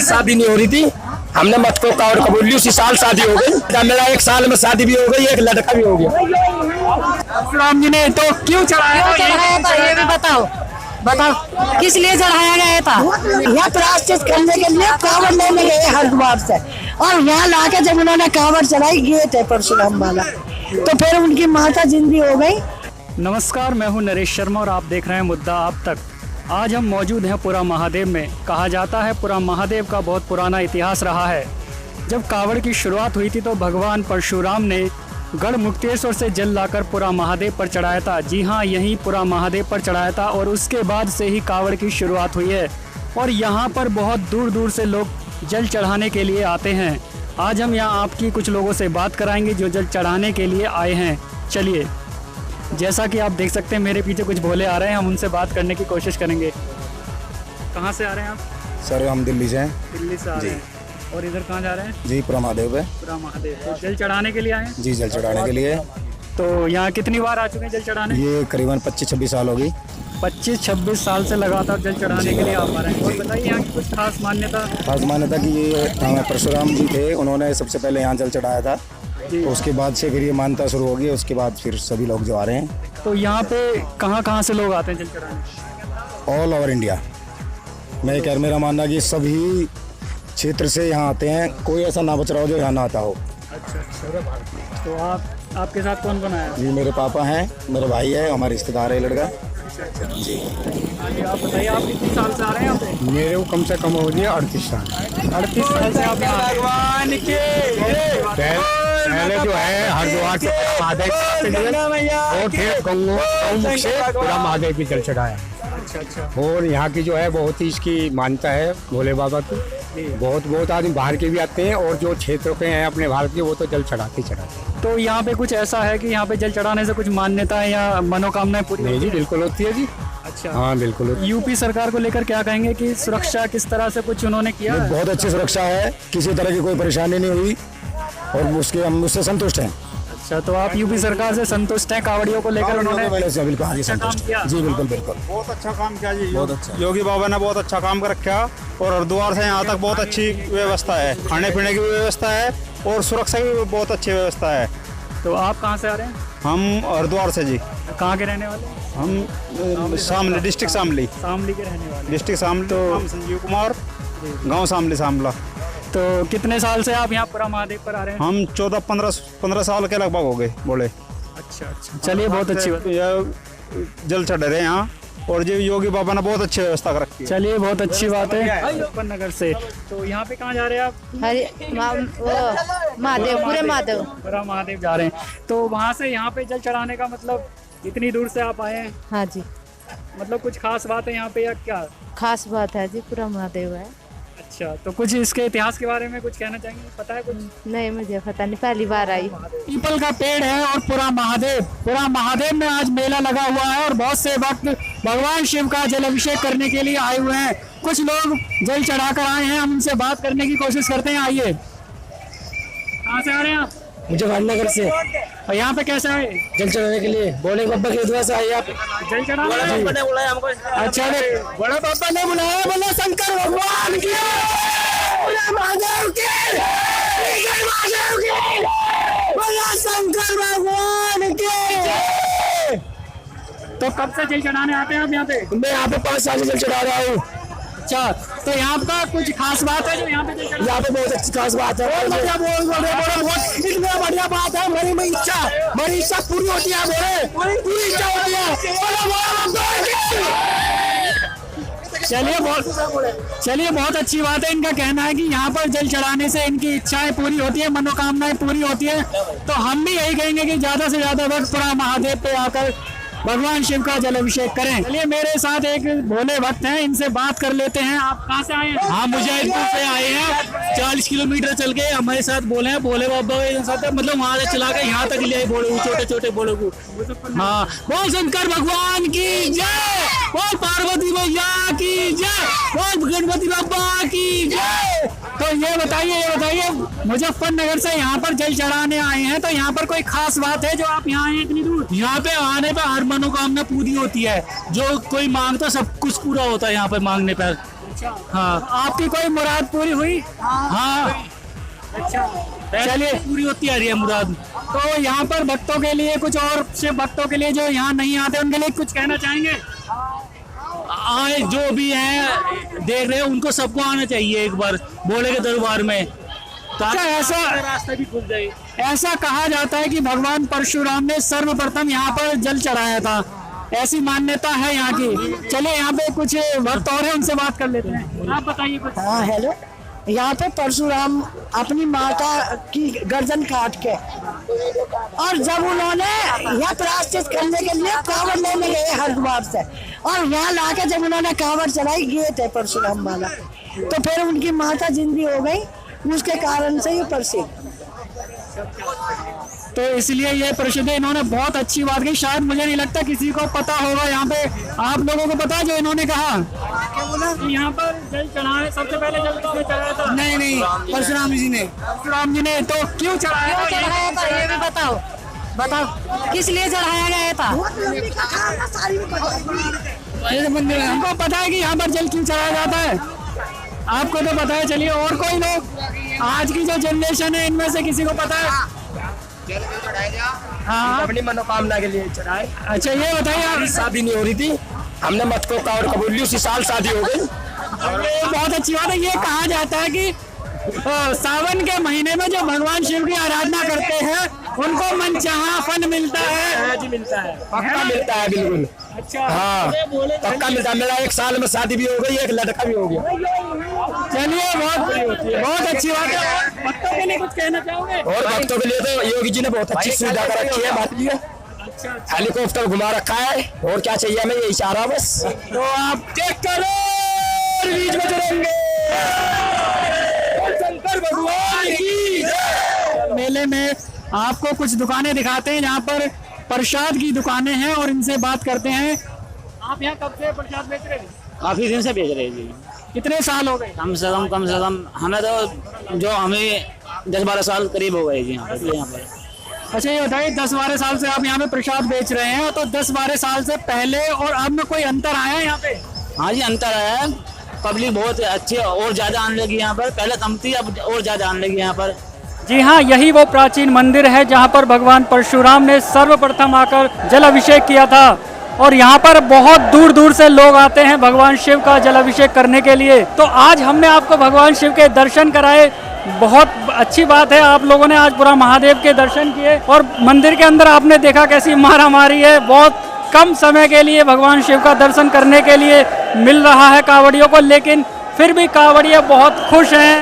शादी नहीं हो रही थी, हमने मत को कावड़ कबूल ली, उसी साल शादी हो गई। मेरा 1 साल में शादी भी हो गई, एक लड़का भी हो गया। राम जी ने तो क्यों चढ़ाया था ये भी बताओ, किस लिए चढ़ाया गया था? यहाँ प्रायश्चित करने के लिए कांवड़ लेने गए हरिद्वार से, और यहाँ लाके जब उन्होंने कांवड़ चढ़ाई गए थे परशुराम वाला, तो फिर उनकी माता जिंदी हो गई। नमस्कार, मैं हूं नरेश शर्मा और आप देख रहे हैं मुद्दा आप तक। आज हम मौजूद हैं पुरा महादेव में। कहा जाता है पुरा महादेव का बहुत पुराना इतिहास रहा है। जब कावड़ की शुरुआत हुई थी तो भगवान परशुराम ने गढ़ मुक्तेश्वर से जल लाकर पुरा महादेव पर चढ़ाया था। जी हाँ, यहीं पुरा महादेव पर चढ़ाया था और उसके बाद से ही कावड़ की शुरुआत हुई है। और यहाँ पर बहुत दूर दूर से लोग जल चढ़ाने के लिए आते हैं। आज हम यहाँ आपकी कुछ लोगों से बात कराएंगे जो जल चढ़ाने के लिए आए हैं। चलिए, जैसा कि आप देख सकते हैं मेरे पीछे कुछ भोले आ रहे हैं, हम उनसे बात करने की कोशिश करेंगे। कहाँ से आ रहे हैं आप? सर हम दिल्ली से हैं। दिल्ली से आ रहे हैं। और इधर कहाँ जा रहे हैं? जी पुरा महादेव है। पुरा महादेव। तो जल चढ़ाने के लिए आए हैं? जी जल चढ़ाने के लिए। तो यहाँ कितनी बार आ चुके हैं जल चढ़ाने? ये करीबन 25-26 साल होगी। 25-26 साल से लगातार जल चढ़ाने के लिए आप आ रहे हैं। और बताइए यहाँ की कुछ खास मान्यता? खास मान्यता कि ये परशुराम जी थे, उन्होंने सबसे पहले यहाँ जल चढ़ाया था, तो उसके बाद से फिर ये मान्यता शुरू होगी। उसके बाद फिर सभी लोग जो आ रहे हैं। तो यहाँ पे कहाँ से लोग आते हैं जल चढ़ाने? All over India. मैं कह मेरा मानना कि सभी क्षेत्र से यहाँ आते हैं, कोई ऐसा ना बच रहा हो जो यहाँ ना आता हो। अच्छा। तो आपके साथ कौन कौन आया? जी मेरे पापा हैं, मेरे भाई है, हमारे रिश्तेदार है लड़का। जी आप बताइए, आप कितने साल से आ रहे हैं यहाँ पे? मेरे को कम से कम हो गया 38 साल। 38 साल से आप भगवान के पहले जो है हरिद्वार से महादेव से पूरा महादेव की जल चढ़ाया। अच्छा। और यहाँ की जो है बहुत ही इसकी मान्यता है भोले बाबा की। बहुत आदमी बाहर के भी आते हैं, और जो क्षेत्रों के हैं अपने भारत के, वो तो जल चढ़ाते हैं। तो यहाँ पे कुछ ऐसा है कि यहाँ पे जल चढ़ाने से कुछ मान्यता या मनोकामनाएं पूरी? नहीं जी, बिल्कुल होती है जी। अच्छा। हाँ बिल्कुल होती है। यूपी सरकार को लेकर क्या कहेंगे कि सुरक्षा किस तरह से कुछ उन्होंने किया? बहुत अच्छी सुरक्षा है, किसी तरह की कोई परेशानी नहीं हुई, और उसके हम उससे संतुष्ट हैं। अच्छा, तो आप यूपी सरकार से संतुष्ट हैं कावड़ियों को लेकर? उन्होंने बिल्कुल हाँ जी संतुष्ट किया? जी बिल्कुल। बहुत अच्छा काम किया जी, बहुत अच्छा। योगी बाबा ने बहुत अच्छा काम कर रखा। और हरिद्वार से यहाँ तक बहुत अच्छी व्यवस्था है, खाने पीने की भी व्यवस्था है, और सुरक्षा की भी बहुत अच्छी व्यवस्था है। तो आप कहाँ से आ रहे हैं? हम हरिद्वार से जी। कहाँ के रहने वाले? हम शामली, डिस्ट्रिक्ट शामली। शामली के रहने वाले। डिस्ट्रिक्ट शामली। तो नाम संजीव कुमार, गांव शामली शामला। तो कितने साल से आप यहाँ पुरा महादेव पर आ रहे हैं? हम 14-15 साल के लगभग हो गए बोले। अच्छा। चलिए, बहुत अच्छी बात। जल चढ़ रहे हैं यहाँ, और जो योगी बाबा ने बहुत अच्छी व्यवस्था कर रखी है। चलिए, बहुत अच्छी बात है। नगर से। तो यहाँ पे कहाँ जा रहे हैं आप? महादेव, पूरे महादेव। पुरा महादेव जा रहे हैं। तो वहाँ से यहाँ पे जल चढ़ाने का मतलब इतनी दूर से आप आए हैं? हाँ जी। मतलब कुछ खास बात है यहाँ पे या क्या? खास बात है जी, पूरा महादेव है। अच्छा, तो कुछ इसके इतिहास के बारे में कुछ कहना चाहेंगे? पता है कुछ? नहीं, मुझे पता नहीं, पहली बार आई। पीपल का पेड़ है और पुरा महादेव में आज मेला लगा हुआ है, और बहुत से भक्त भगवान शिव का जल अभिषेक करने के लिए आए हुए हैं। कुछ लोग जल चढ़ाकर आए हैं, हम उनसे बात करने की कोशिश करते हैं। आइए, कहाँ से आ रहे हैं आप? मुजफ्फरनगर से। और यहाँ पे कैसे आए? जल चढ़ाने के लिए भोले बाबा की दुआ से आए आप? जल चढ़ाने? अच्छा, बड़ा बाबा ने बुलाया, बोला शंकर भगवान की, महादेव की, बोला शंकर भगवान की। तो कब से जल चढ़ाने आते हैं आप यहाँ पे? मैं यहाँ पे 5 साल से जल चढ़ा रहा हूँ। अच्छा, तो यहाँ का कुछ खास बात है जो यहाँ पे जल यहाँ पे बहुत अच्छी खास बात है। इतना बढ़िया बात है, मेरी इच्छा पूरी होती है, पूरी इच्छा होती है। चलिए, बहुत अच्छी बात है। इनका कहना है कि यहाँ पर जल चढ़ाने से इनकी इच्छाएं पूरी होती है, मनोकामनाएं पूरी होती है। तो हम भी यही कहेंगे कि ज्यादा से ज्यादा वक्त पुरा महादेव पे आकर भगवान शिव का जल अभिषेक करें। चलिए, मेरे साथ एक भोले भक्त हैं, इनसे बात कर लेते हैं। आप कहाँ से आए हैं? हाँ, मुजफ्फरपुर से आए हैं। 40 किलोमीटर चल के हमारे साथ बोले हैं, भोले बाबा के साथ, मतलब वहाँ से चला के यहाँ तक ले आए बोले, छोटे भोले को। हाँ, बोल शंकर भगवान की जय, बोल पार्वती मैया की जय, बोल गणपति बाबा की जय। तो ये बताइए, मुजफ्फरनगर से यहाँ पर जल चढ़ाने आए हैं, तो यहाँ पर कोई खास बात है जो आप यहाँ आए इतनी दूर? यहाँ पे आने पे हर मनोकामना पूरी होती है, जो कोई मांगता सब कुछ पूरा होता है यहाँ पे मांगने पर। हाँ आपकी कोई मुराद पूरी हुई? हाँ चलिए पूरी होती आ रही है मुराद। तो यहाँ पर भक्तों के लिए कुछ और से भक्तों के लिए जो यहाँ नहीं आते उनके लिए कुछ कहना चाहेंगे? आए जो भी हैं देख रहे हैं उनको सबको आना चाहिए एक बार भोले के दरबार में, ताकि ऐसा रास्ता भी खुल जाए। ऐसा कहा जाता है कि भगवान परशुराम ने सर्वप्रथम यहाँ पर जल चढ़ाया था, ऐसी मान्यता है यहाँ की। चलिए यहाँ पे कुछ भक्त और हैं, उनसे बात कर लेते हैं। आप बताइए कुछ। हाँ हेलो, यहाँ पे परशुराम अपनी माता की गर्दन काट के और जब उन्होंने यह प्रायश्चित करने के लिए कांवड़ लेने गए हरिद्वार से, और यहाँ लाके जब उन्होंने कांवड़ चढ़ाई गए थे परशुराम वाला, तो फिर उनकी माता जिंदी हो गई, उसके कारण से ये प्रसिद्ध। तो इसलिए ये प्रसिद्ध है। इन्होंने बहुत अच्छी बात कही, शायद मुझे नहीं लगता किसी को पता होगा यहाँ पे। आप लोगों को पता है जो इन्होंने कहा? कि यहाँ पर जल चढ़ाए, सबसे पहले जल किसने चढ़ाया था? नहीं परशुराम जी ने। परशुराम जी ने। तो क्यों चढ़ाया था? चढ़ाया था ये भी बताओ, बताओ किस लिए चढ़ाया गया था? हमको पता है कि यहाँ पर जल क्यों चढ़ाया जाता है, आपको तो पता है। चलिए और कोई लोग, आज की जो जनरेशन है इनमें से किसी को पता है? हाँ अपनी मनोकामना के लिए चढ़ाए। अच्छा ये बताइए आप। शादी नहीं हो रही थी, हमने मत को कावड़ कबूल ली, उसी साल शादी हो गई। ये बहुत अच्छी बात है। ये कहा जाता है कि सावन के महीने में जो भगवान शिव की आराधना करते हैं उनको मनचाहा फल मिलता है। जी मिलता है, पक्का मिलता है, बिल्कुल। अच्छा हाँ पक्का मिलता है। मेरा एक साल में शादी भी हो गई, एक लड़का भी हो गया। चलिए बहुत अच्छी बात है। भक्तों के लिए कुछ कहना चाहोगे? और भक्तों के लिए तो योगी जी ने बहुत अच्छी सुविधा कर रखी है हमारे लिए। हेलीकॉप्टर घुमा रखा है, और क्या चाहिए हमें, यही चाह रहा बस। तो आप चेक करो, बीच में चलेंगे। शंकर भगवान की जय। मेले में आपको कुछ दुकानें दिखाते हैं जहाँ पर प्रसाद की दुकानें हैं, और इनसे बात करते हैं। आप यहाँ कब से प्रसाद बेच रहे हैं? काफी दिन से भेज रहे हैं जी। कितने साल हो गए? कम से कम हमें तो जो हमें 10-12 साल करीब हो गए जी यहाँ पर। अच्छा ये बताइए, 10-12 साल से आप यहाँ पे प्रसाद बेच रहे हैं, तो 10-12 साल से पहले और अब में कोई अंतर आया है यहाँ पे? हाँ जी अंतर आया है, पब्लिक बहुत अच्छी और ज्यादा आने लगी यहाँ पर, पहले कम थी अब और ज्यादा आने लगी यहाँ पर। जी हाँ, यही वो प्राचीन मंदिर है जहाँ पर भगवान परशुराम ने सर्वप्रथम आकर जल अभिषेक किया था, और यहाँ पर बहुत दूर दूर से लोग आते हैं भगवान शिव का जल अभिषेक करने के लिए। तो आज हमने आपको भगवान शिव के दर्शन कराए, बहुत अच्छी बात है। आप लोगों ने आज पूरा महादेव के दर्शन किए, और मंदिर के अंदर आपने देखा कैसी मारामारी है। बहुत कम समय के लिए भगवान शिव का दर्शन करने के लिए मिल रहा है कांवड़ियों को, लेकिन फिर भी कांवड़िया बहुत खुश हैं।